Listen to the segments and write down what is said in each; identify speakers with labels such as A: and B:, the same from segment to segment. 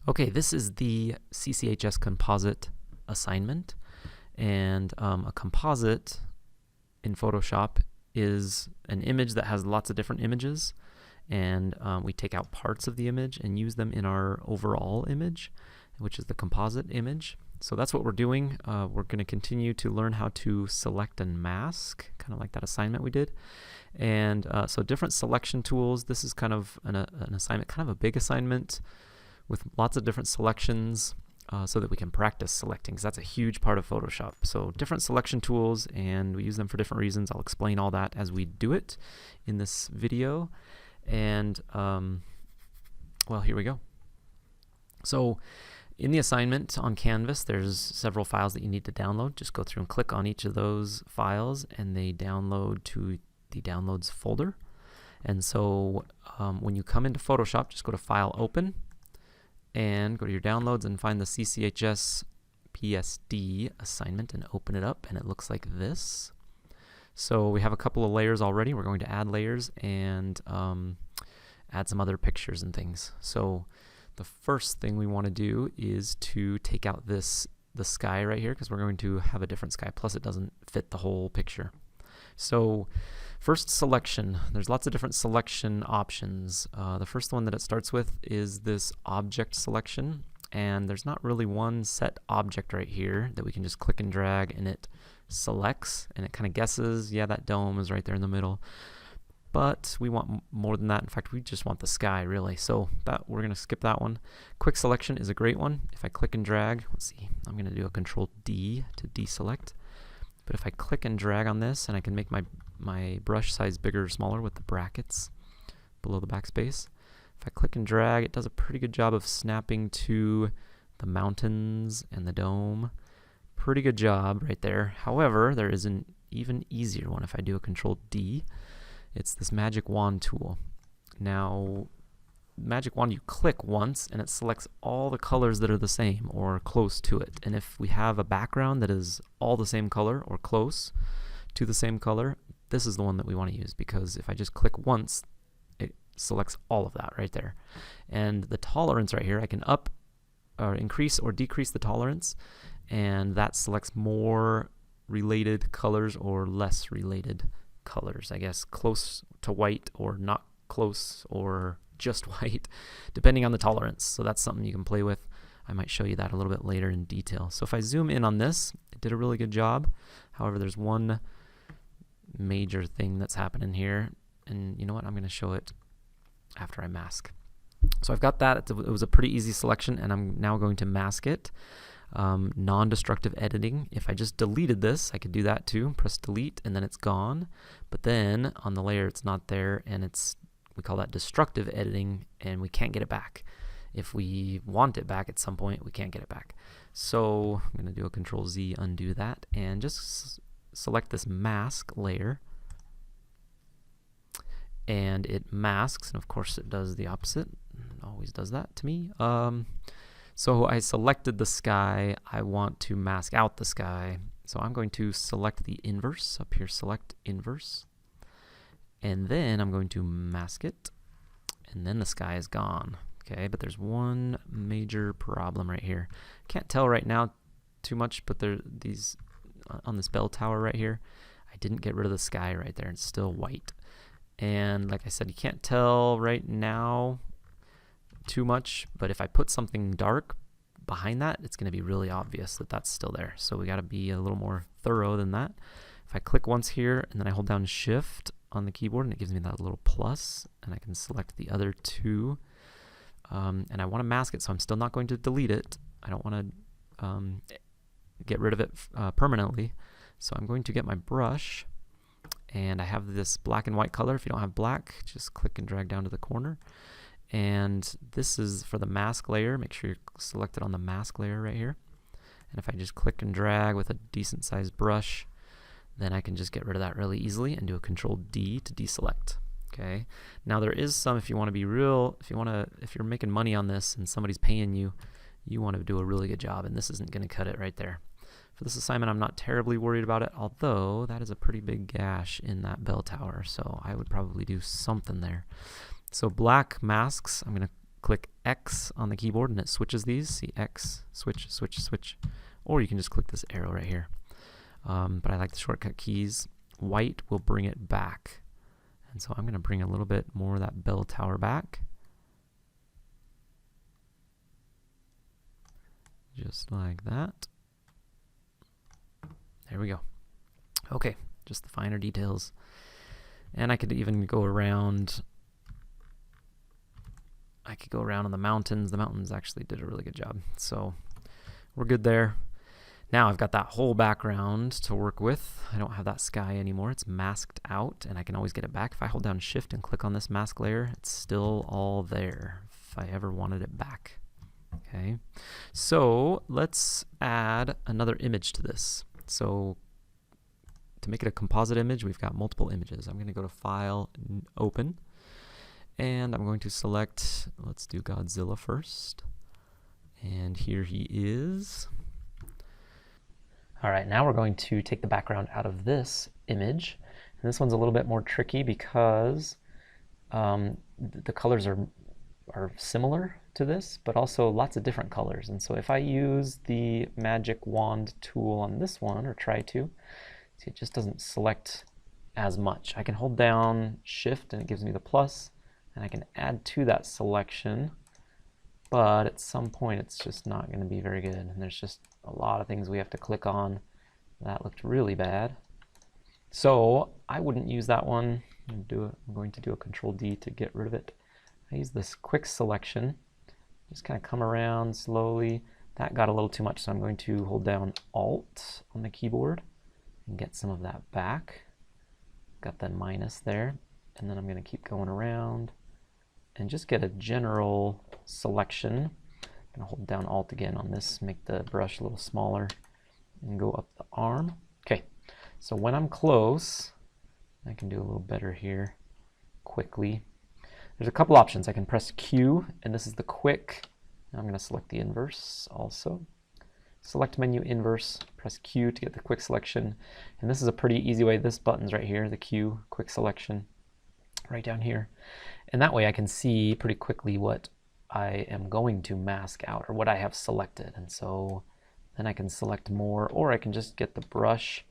A: Okay, this is the CCHS Composite assignment, and a composite in Photoshop is an image that has lots of different images, and we take out parts of the image and use them in our overall image, which is the composite image. So that's what we're doing. We're going to continue to learn how to select and mask, kind of like that assignment we did. And so different selection tools. This is kind of an assignment, kind of a big assignment with lots of different selections so that we can practice selecting, because that's a huge part of Photoshop. So different selection tools, and we use them for different reasons. I'll explain all that as we do it in this video. And well, here we go. So in the assignment on Canvas, there's several files that you need to download. Just go through and click on each of those files, and they download to the Downloads folder. And so when you come into Photoshop, just go to File, Open, and go to your downloads and find the CCHS PSD assignment and open it up, and it looks like this. So we have a couple of layers already. We're going to add layers and add some other pictures and things. So the first thing we want to do is to take out the sky right here, because we're going to have a different sky, plus it doesn't fit the whole picture. So first, selection. There's lots of different selection options. The first one that it starts with is this object selection, and there's not really one set object right here that we can just click and drag and it selects, and it kind of guesses, yeah, that dome is right there in the middle. But we want more than that. In fact, we just want the sky, really. So we're going to skip that one. Quick selection is a great one. If I click and drag, let's see, I'm going to do a Control D to deselect. But if I click and drag on this, and I can make my brush size bigger or smaller with the brackets below the backspace. If I click and drag, it does a pretty good job of snapping to the mountains and the dome. Pretty good job right there. However, there is an even easier one if I do a Control D. It's this magic wand tool. Now, magic wand, you click once and it selects all the colors that are the same or close to it. And if we have a background that is all the same color or close to the same color, this is the one that we want to use, because if I just click once, it selects all of that right there. And the tolerance right here, I can increase or decrease the tolerance, and that selects more related colors or less related colors, I guess, close to white or not close or just white, depending on the tolerance. So that's something you can play with. I might show you that a little bit later in detail. So if I zoom in on this, it did a really good job. However, there's one major thing that's happening here, and you know what, I'm going to show it after I mask. So I've got that. It was a pretty easy selection, and I'm now going to mask it. Non-destructive editing. If I just deleted this, I could do that too. Press delete, and then it's gone. But then on the layer, it's not there, and we call that destructive editing, and we can't get it back. If we want it back at some point, we can't get it back. So I'm going to do a Control Z, undo that, and just select this mask layer. And it masks, and of course it does the opposite. It always does that to me. So I selected the sky. I want to mask out the sky. So I'm going to select the inverse up here, select inverse. And then I'm going to mask it, and then the sky is gone. Okay, but there's one major problem right here. Can't tell right now too much, but there these on this bell tower right here, I didn't get rid of the sky right there. It's still white. And like I said, you can't tell right now too much, but if I put something dark behind that, it's going to be really obvious that that's still there. So we got to be a little more thorough than that. If I click once here, and then I hold down Shift on the keyboard, and it gives me that little plus, and I can select the other two, and I want to mask it, so I'm still not going to delete it. I don't want to get rid of it permanently, so I'm going to get my brush, and I have this black and white color. If you don't have black, just click and drag down to the corner, and this is for the mask layer. Make sure you're selected on the mask layer right here, and if I just click and drag with a decent sized brush, then I can just get rid of that really easily and do a Control D to deselect. Okay. Now there is some, if you want to be real, if you're making money on this and somebody's paying you, you want to do a really good job, and this isn't going to cut it right there. For this assignment, I'm not terribly worried about it, although that is a pretty big gash in that bell tower, so I would probably do something there. So black masks, I'm going to click X on the keyboard and it switches these. See X, switch, switch, switch. Or you can just click this arrow right here. But I like the shortcut keys. White will bring it back. And so I'm going to bring a little bit more of that bell tower back. Just like that. There we go. Okay, just the finer details. And I could even go around. I could go around on the mountains. The mountains actually did a really good job. So we're good there. Now I've got that whole background to work with. I don't have that sky anymore. It's masked out, and I can always get it back. If I hold down Shift and click on this mask layer, it's still all there if I ever wanted it back. Okay, so let's add another image to this. So to make it a composite image, we've got multiple images. I'm going to go to File, Open, and I'm going to select, let's do Godzilla first. And here he is. All right, now we're going to take the background out of this image. And this one's a little bit more tricky because the colors are similar to this, but also lots of different colors. And so if I use the magic wand tool on this one, or try to, see, it just doesn't select as much. I can hold down Shift and it gives me the plus, and I can add to that selection. But at some point it's just not going to be very good, and there's just a lot of things we have to click on. That looked really bad. So I wouldn't use that one. I'm going to do a Control D to get rid of it. I use this quick selection. Just kind of come around slowly. That got a little too much, so I'm going to hold down Alt on the keyboard and get some of that back. Got the minus there, and then I'm going to keep going around and just get a general selection. I'm going to hold down Alt again on this, make the brush a little smaller, and go up the arm. Okay, so when I'm close, I can do a little better here quickly. There's a couple options. I can press Q, and this is the quick. I'm going to select the inverse also. Select menu inverse, press Q to get the quick selection. And this is a pretty easy way. This button's right here, the Q, quick selection, right down here. And that way I can see pretty quickly what I am going to mask out, or what I have selected. And so then I can select more, or I can just get the brush,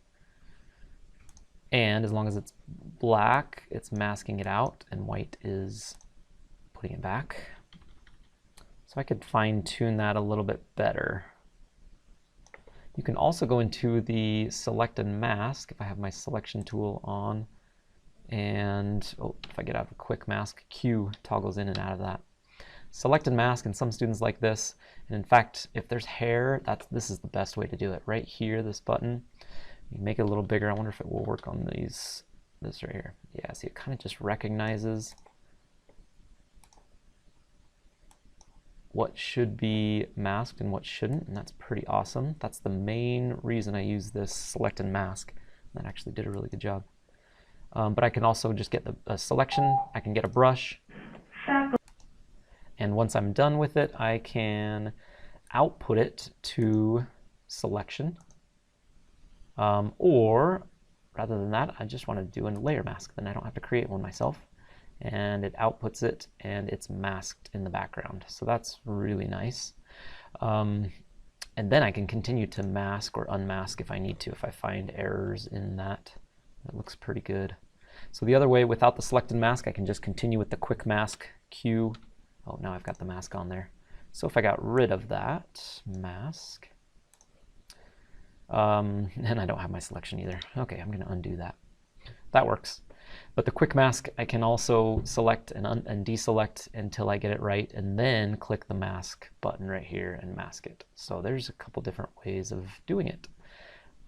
A: and as long as it's black, it's masking it out, and white is putting it back. So I could fine tune that a little bit better. You can also go into the select and mask if I have my selection tool on, and if I get out of a quick mask, Q toggles in and out of that. Select and mask, and some students like this. And in fact, if there's hair, this is the best way to do it. Right here, this button, you make it a little bigger. I wonder if it will work on this right here. Yeah, see, it kind of just recognizes what should be masked and what shouldn't, and that's pretty awesome. That's the main reason I use this select and mask. That actually did a really good job. But I can also just get a selection. I can get a brush. And once I'm done with it, I can output it to selection. Or rather than that, I just want to do a layer mask. Then I don't have to create one myself. And it outputs it, and it's masked in the background. So that's really nice. And then I can continue to mask or unmask if I need to, if I find errors in that. It looks pretty good. So the other way, without the select and mask, I can just continue with the quick mask Q. Oh, now I've got the mask on there. So if I got rid of that mask, and I don't have my selection either. Okay, I'm going to undo that. That works. But the quick mask, I can also select and deselect until I get it right, and then click the mask button right here and mask it. So there's a couple different ways of doing it.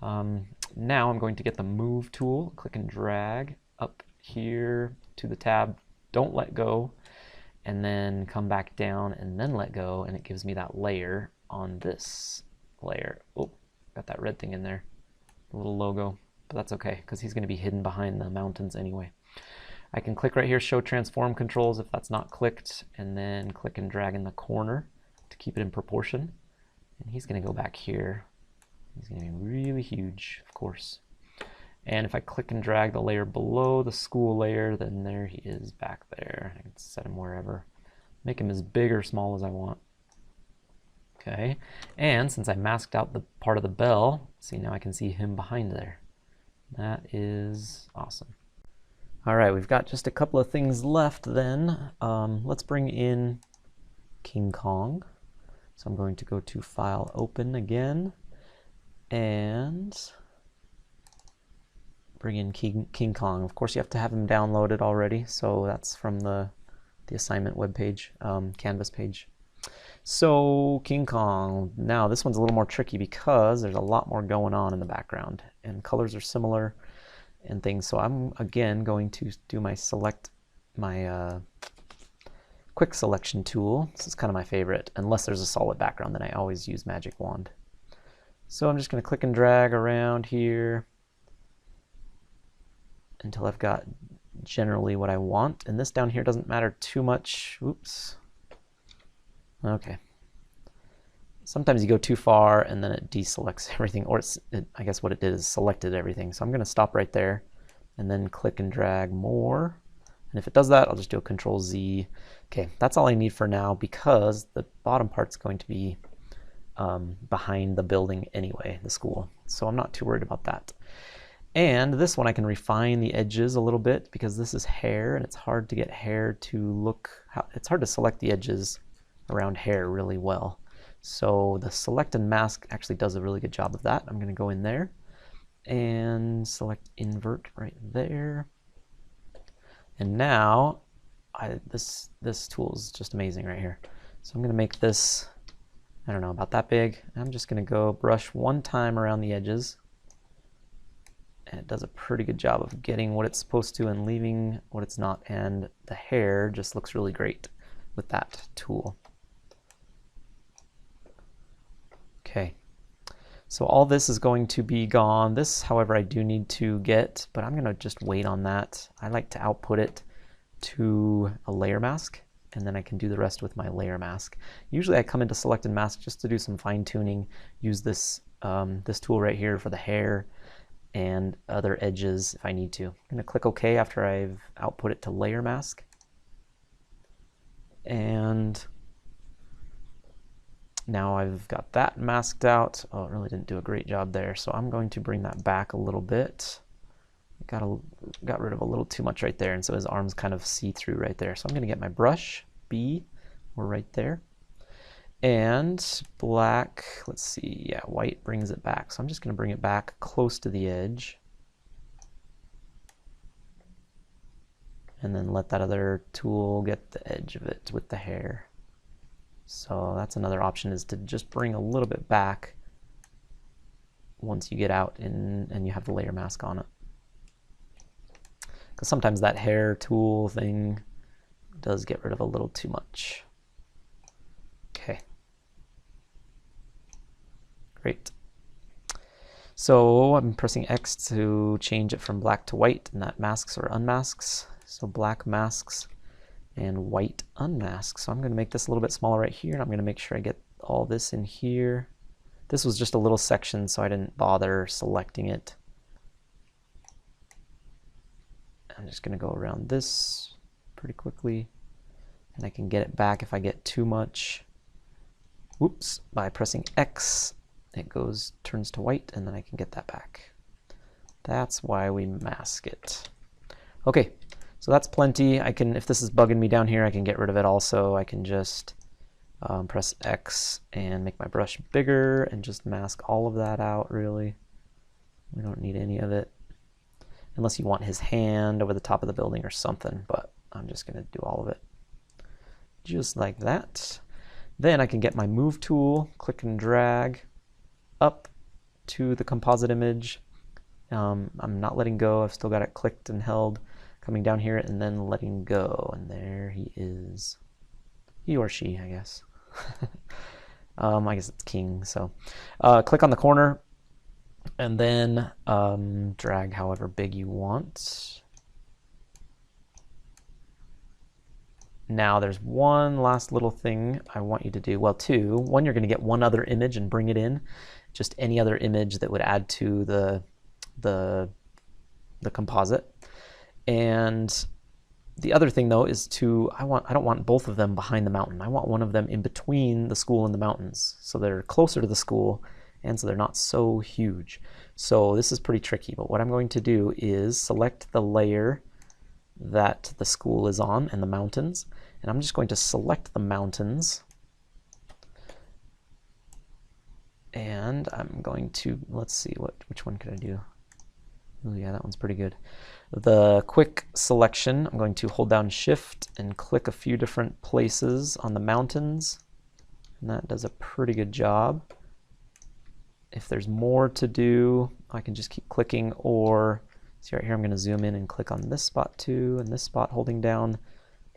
A: Now I'm going to get the move tool, click and drag up here to the tab, don't let go, and then come back down and then let go, and it gives me that layer on this layer. Oh, got that red thing in there, the little logo, but that's okay because he's going to be hidden behind the mountains anyway. I can click right here, show transform controls if that's not clicked, and then click and drag in the corner to keep it in proportion. And he's going to go back here. He's going to be really huge, of course. And if I click and drag the layer below the school layer, then there he is back there. I can set him wherever. make him as big or small as I want. Okay, and since I masked out the part of the bell, see, now I can see him behind there. That is awesome. All right, we've got just a couple of things left then. Let's bring in King Kong. So I'm going to go to File, Open again, and bring in King Kong. Of course, you have to have him downloaded already, so that's from the assignment webpage, Canvas page. So King Kong, now this one's a little more tricky because there's a lot more going on in the background, and colors are similar and things. So I'm again going to do my quick selection tool. This is kind of my favorite. Unless there's a solid background, then I always use Magic Wand. So I'm just going to click and drag around here until I've got generally what I want. And this down here doesn't matter too much. Oops. Okay. Sometimes you go too far and then it deselects everything, or I guess what it did is selected everything. So I'm going to stop right there and then click and drag more. And if it does that, I'll just do a Control Z. Okay, that's all I need for now because the bottom part's going to be behind the building anyway, the school. So I'm not too worried about that. And this one I can refine the edges a little bit because this is hair and it's hard to get hair to look, it's hard to select the edges around hair really well. So the select and mask actually does a really good job of that. I'm going to go in there and select invert right there. And now this tool is just amazing right here. So I'm going to make this, I don't know, about that big. I'm just going to go brush one time around the edges. And it does a pretty good job of getting what it's supposed to and leaving what it's not. And the hair just looks really great with that tool. Okay, so all this is going to be gone. This, however, I do need to get, but I'm going to just wait on that. I like to output it to a layer mask, and then I can do the rest with my layer mask. Usually I come into select and mask just to do some fine tuning, use this, this tool right here for the hair and other edges if I need to. I'm going to click OK after I've output it to layer mask. And now I've got that masked out. Oh, it really didn't do a great job there. So I'm going to bring that back a little bit. Got rid of a little too much right there, and so his arms kind of see through right there. So I'm going to get my brush, B, we're right there. And black, let's see, yeah, white brings it back. So I'm just going to bring it back close to the edge. And then let that other tool get the edge of it with the hair. So that's another option, is to just bring a little bit back once you get out and you have the layer mask on it. Because sometimes that hair tool thing does get rid of a little too much. Okay. Great. So I'm pressing X to change it from black to white, and that masks or unmasks. So black masks and white unmasks. So I'm going to make this a little bit smaller right here, and I'm going to make sure I get all this in here. This was just a little section, so I didn't bother selecting it. I'm just going to go around this pretty quickly, and I can get it back if I get too much. Whoops, by pressing X, it turns to white, and then I can get that back. That's why we mask it. Okay. So that's plenty. I can, if this is bugging me down here, I can get rid of it also. I can just press X and make my brush bigger and just mask all of that out, really. We don't need any of it. Unless you want his hand over the top of the building or something, but I'm just going to do all of it. Just like that. Then I can get my move tool, click and drag up to the composite image. I'm not letting go. I've still got it clicked and held. Coming down here and then letting go, and there he is. He or she, I guess. I guess it's king. So click on the corner and then drag however big you want. Now there's one last little thing I want you to do. Well, two. One, you're going to get one other image and bring it in. Just any other image that would add to the composite. And The other thing though is I don't want both of them behind the mountain. I want one of them in between the school and the mountains, so they're closer to the school and so they're not so huge. So this is pretty tricky, but what I'm going to do is select the layer that the school is on and the mountains, and I'm just going to select the mountains, and I'm going to, let's see, which one could I do? Oh yeah, that one's pretty good. The quick selection, I'm going to hold down Shift and click a few different places on the mountains, and that does a pretty good job. If there's more to do, I can just keep clicking, or see right here, I'm going to zoom in and click on this spot too, and this spot holding down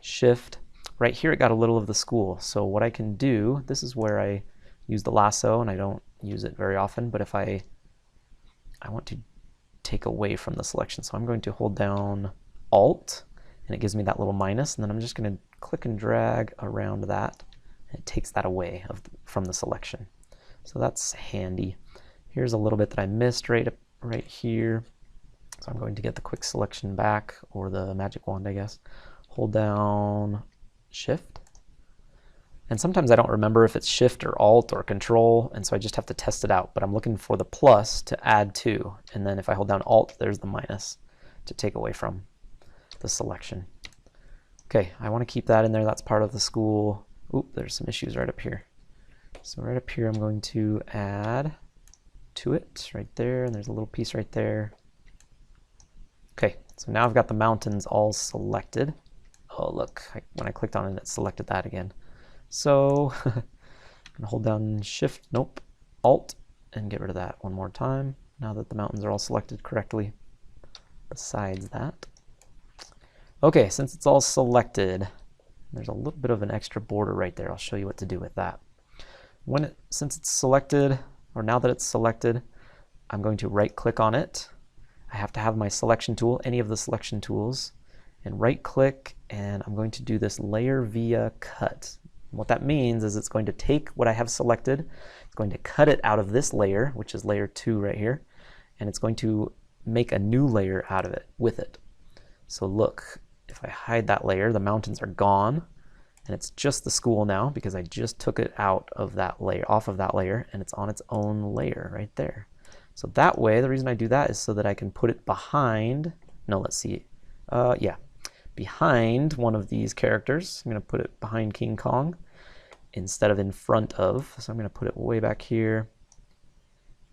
A: Shift. Right here it got a little of the school, so what I can do, this is where I use the lasso, and I don't use it very often, but if I want to take away from the selection, so I'm going to hold down Alt, and it gives me that little minus, and then I'm just going to click and drag around that, and it takes that away from the selection. So that's handy. Here's a little bit that I missed right here. So I'm going to get the quick selection back, or the magic wand, I guess. Hold down Shift. And sometimes I don't remember if it's Shift or Alt or Control, and so I just have to test it out. But I'm looking for the plus to add to, and then if I hold down Alt, there's the minus to take away from the selection. Okay, I want to keep that in there. That's part of the school. Oop, there's some issues right up here. So right up here, I'm going to add to it right there, and there's a little piece right there. Okay, so now I've got the mountains all selected. Oh, look, when I clicked on it, it selected that again. So I'm going to hold down Shift, nope, Alt, and get rid of that one more time, now that the mountains are all selected correctly. Besides that. Okay, since it's all selected, there's a little bit of an extra border right there. I'll show you what to do with that. Since it's selected, or now that it's selected, I'm going to right-click on it. I have to have my selection tool, any of the selection tools, and right-click, and I'm going to do this Layer via Cut. And what that means is it's going to take what I have selected, it's going to cut it out of this layer, which is layer 2 right here, and it's going to make a new layer out of it, with it. So look, if I hide that layer, the mountains are gone, and it's just the school now because I just took it out of that layer, off of that layer, and it's on its own layer right there. So that way, the reason I do that is so that I can put it behind, no, let's see, yeah, behind one of these characters. I'm going to put it behind King Kong instead of in front of. So I'm going to put it way back here.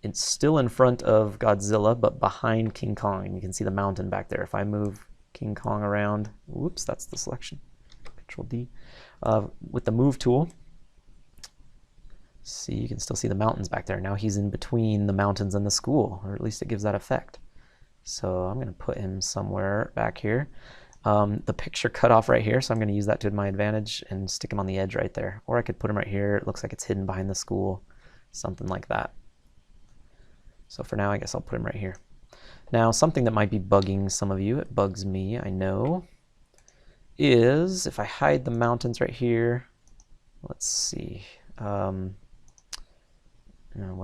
A: It's still in front of Godzilla, but behind King Kong. And you can see the mountain back there. If I move King Kong around, whoops, that's the selection. Control D. With the move tool, see, you can still see the mountains back there. Now he's in between the mountains and the school, or at least it gives that effect. So I'm going to put him somewhere back here. The picture cut off right here, so I'm going to use that to my advantage and stick him on the edge right there. Or I could put him right here. It looks like it's hidden behind the school, something like that. So for now, I guess I'll put him right here. Now, something that might be bugging some of you, it bugs me, I know, is if I hide the mountains right here, let's see, what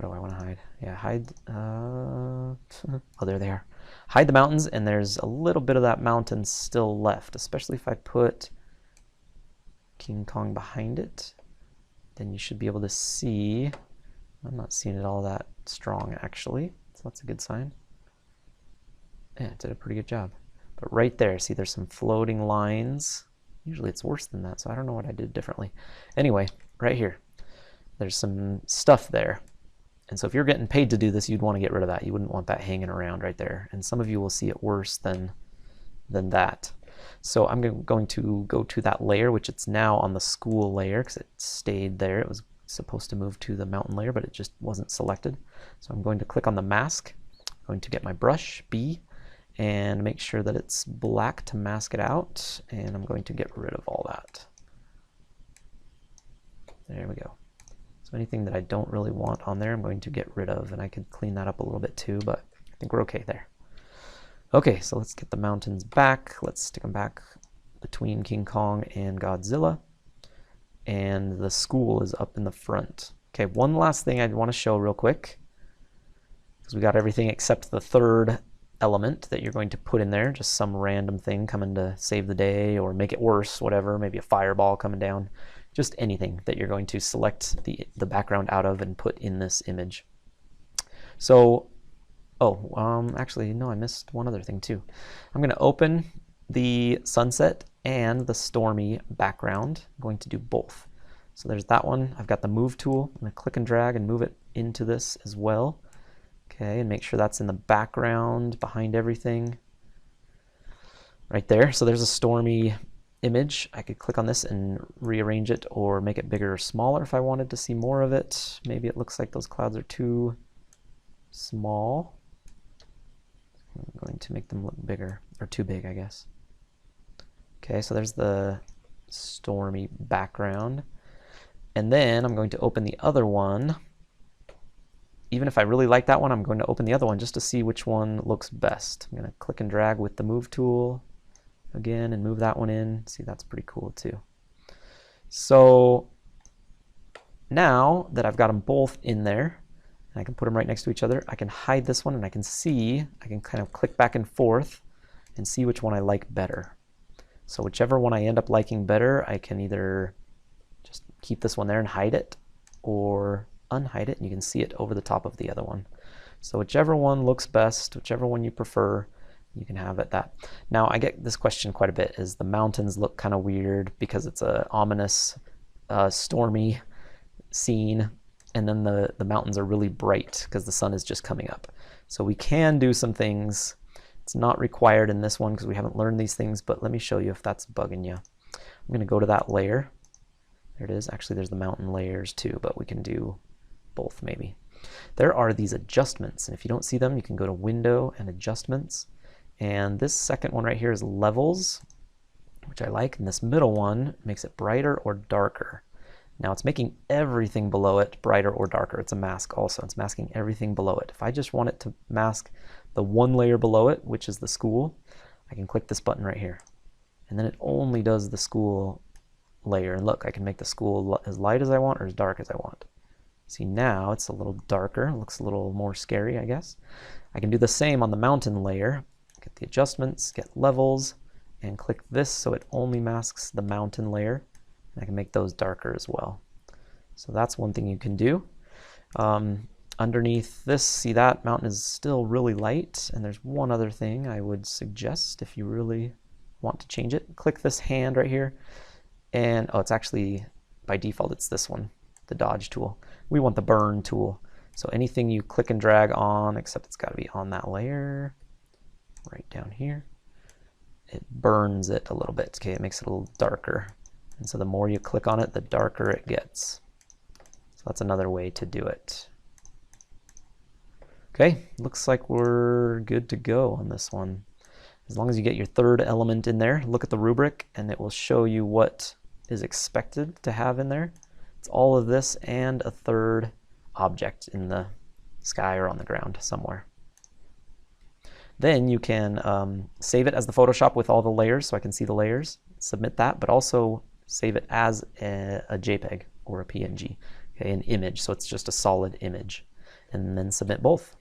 A: do I want to hide? Yeah, hide, oh, there they are. Hide the mountains, and there's a little bit of that mountain still left, especially if I put King Kong behind it. Then you should be able to see, I'm not seeing it all that strong actually, so that's a good sign. Yeah, it did a pretty good job. But right there, see there's some floating lines. Usually it's worse than that, so I don't know what I did differently. Anyway, right here, there's some stuff there. And so if you're getting paid to do this, you'd want to get rid of that. You wouldn't want that hanging around right there. And some of you will see it worse than that. So I'm going to go to that layer, which it's now on the school layer because it stayed there. It was supposed to move to the mountain layer, but it just wasn't selected. So I'm going to click on the mask. I'm going to get my brush, B, and make sure that it's black to mask it out. And I'm going to get rid of all that. There we go. So anything that I don't really want on there, I'm going to get rid of, and I could clean that up a little bit too, but I think we're okay there. Okay, so let's get the mountains back. Let's stick them back between King Kong and Godzilla. And the school is up in the front. Okay, one last thing I want to show real quick, because we got everything except the third element that you're going to put in there, just some random thing coming to save the day or make it worse, whatever, maybe a fireball coming down, just anything that you're going to select the background out of and put in this image. So, actually, no, I missed one other thing too. I'm going to open the sunset and the stormy background. I'm going to do both. So there's that one. I've got the move tool. I'm going to click and drag and move it into this as well. Okay, and make sure that's in the background behind everything. Right there. So there's a stormy image. I could click on this and rearrange it or make it bigger or smaller if I wanted to see more of it. Maybe it looks like those clouds are too small. I'm going to make them look bigger, or too big, I guess. Okay, so there's the stormy background. And then I'm going to open the other one. Even if I really like that one, I'm going to open the other one just to see which one looks best. I'm going to click and drag with the move tool again and move that one in. See, that's pretty cool too. So now that I've got them both in there, and I can put them right next to each other, I can hide this one and I can kind of click back and forth and see which one I like better. So whichever one I end up liking better, I can either just keep this one there and hide it, or unhide it and you can see it over the top of the other one. So whichever one looks best, whichever one you prefer, you can have it that. Now I get this question quite a bit, is the mountains look kind of weird because it's a ominous, stormy scene, and then the mountains are really bright because the sun is just coming up. So we can do some things. It's not required in this one because we haven't learned these things, but let me show you if that's bugging you. I'm going to go to that layer. There it is. Actually, there's the mountain layers too, but we can do both maybe. There are these adjustments, and if you don't see them, you can go to Window and Adjustments. And this second one right here is Levels, which I like, and this middle one makes it brighter or darker. Now it's making everything below it brighter or darker. It's a mask also. It's masking everything below it. If I just want it to mask the one layer below it, which is the school, I can click this button right here. And then it only does the school layer. And look, I can make the school as light as I want or as dark as I want. See, now it's a little darker. It looks a little more scary, I guess. I can do the same on the mountain layer. Get the adjustments, get levels, and click this so it only masks the mountain layer. And I can make those darker as well. So that's one thing you can do. Underneath this, see, that mountain is still really light. And there's one other thing I would suggest if you really want to change it. Click this hand right here. And it's actually, by default, it's this one, the dodge tool. We want the burn tool. So anything you click and drag on, except it's got to be on that layer, right down here, it burns it a little bit. Okay, it makes it a little darker. And so the more you click on it, the darker it gets. So that's another way to do it. Okay, looks like we're good to go on this one. As long as you get your third element in there, look at the rubric and it will show you what is expected to have in there. It's all of this and a third object in the sky or on the ground somewhere. Then you can save it as the Photoshop with all the layers so I can see the layers, submit that, but also save it as a JPEG or a PNG, okay, an image, so it's just a solid image, and then submit both.